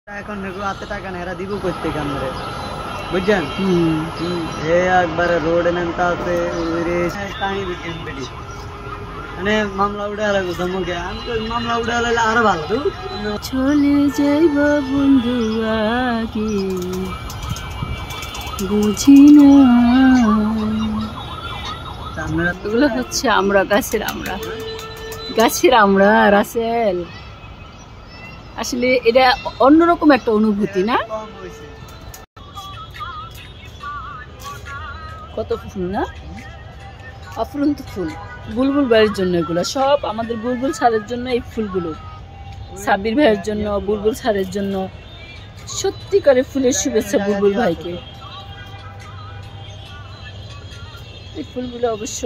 এখন হাতে টাকা নেই, এরা দিব করতে কামড়ে বুঝছেন। একবারে রোড নেনটা আছে টাঙি দিচ্ছেন বেটি, মানে মামলা উঠে আলাদা মুখে। আমি তো মামলা উঠে আলাদা আরো ভালো। তো চলে যাইব বন্ধু আগে বুঝি না। এগুলো হচ্ছে আমরা গাছের আমরা রাসেল। আসলে এটা অন্যরকম একটা অনুভূতি না? কত ফুল না, অফুরন্ত ফুল। বুলবুল ভাইয়ের জন্য এগুলো সব, আমাদের বুলবুল স্যারের জন্য এই ফুলগুলো, সাব্বির ভাইয়ের জন্য, বুলবুল স্যারের জন্য। সত্যিকারের ফুলের শুভেচ্ছা বুলবুল ভাইকে। এই ফুলগুলো অবশ্য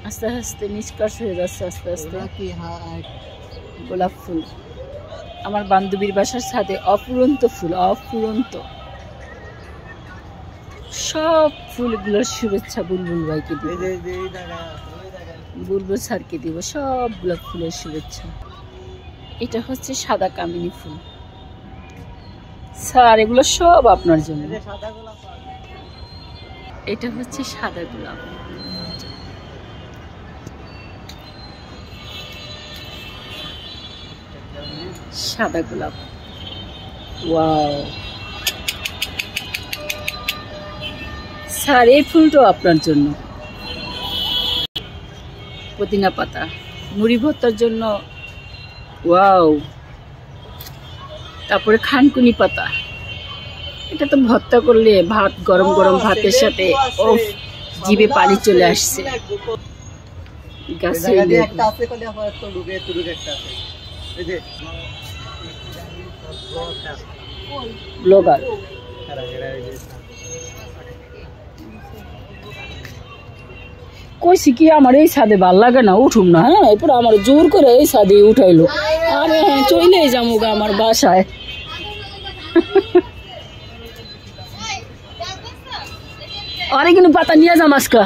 আস্তে আস্তে নিষ্কাশ হয়ে যাচ্ছে, আস্তে আস্তে। গোলাপ ফুল আমার বান্ধবীর বাসার ছাদে অফুরন্ত ফুল, অফুরন্ত। সব ফুলগুলোর শুভেচ্ছা বুলবুল ভাইকে দিব, বুলবুল স্যারকে দিব সবগুলো ফুলের শুভেচ্ছা। এটা হচ্ছে সাদা কামিনী ফুল। স্যার এগুলো সব আপনার জন্য। এটা হচ্ছে সাদা গোলাপ। সাদা গোলাপ, ওয়াও। স্যার এই ফুলটাও আপনার জন্য। পুদিনা পাতা মুড়ি ভর্তার জন্য, ওয়াও। তারপরে খানকুনি পাতা, এটা তো ভর্তা করলে ভাত, গরম গরম ভাতের সাথে ওফ, জিভে পানি চলে আসছে। গাছে ব্লগার কইছি কি আমার এই ছাদে ভাল লাগে না, উঠুম না। হ্যাঁ, এরপর আমার জোর করে এই ছাদে উঠাইলো। আরে হ্যাঁ, চলে যাবো আমার বাসায়। আরে কিন্তু পাতা নিয়ে যাম আজকা।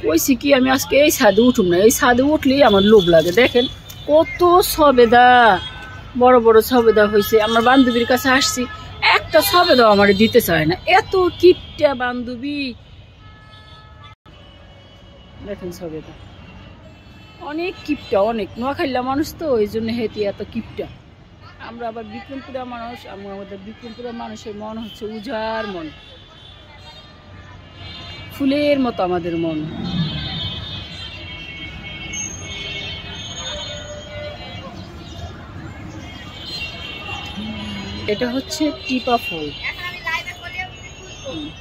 কইছি কি আমি আজকে এই ছাদে উঠুম না, এই ছাদে উঠলেই আমার লোভ লাগে। দেখেন কত সবেদা, বড় বড় সবেদা হয়েছে। আমার বান্ধবীর কাছে আসছি, একটা সবেদা আমার দিতে চায় না, এত কিপটা বান্ধবী। দেখেন সবেদা অনেক কিপটা, অনেক। নোয়াখাইলা মানুষ তো, ওই জন্য হেঁটে এত কিপটা। আমরা আবার বিক্রমপুরা মানুষ, আমাদের বিক্রমপুরা মানুষের মন হচ্ছে উজাড় মন, ফুলের মতো আমাদের মন। এটা হচ্ছে টিপা ফল।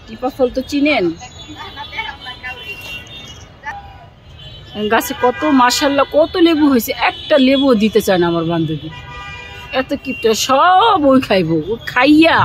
টিপা ফল তো চিনেন? গাছে কত মাশাআল্লাহ কত লেবু হয়েছে, একটা লেবু দিতে চায় না আমার বান্ধবী। এত কিপটা, সব ওই খাইবো, ও খাইয়া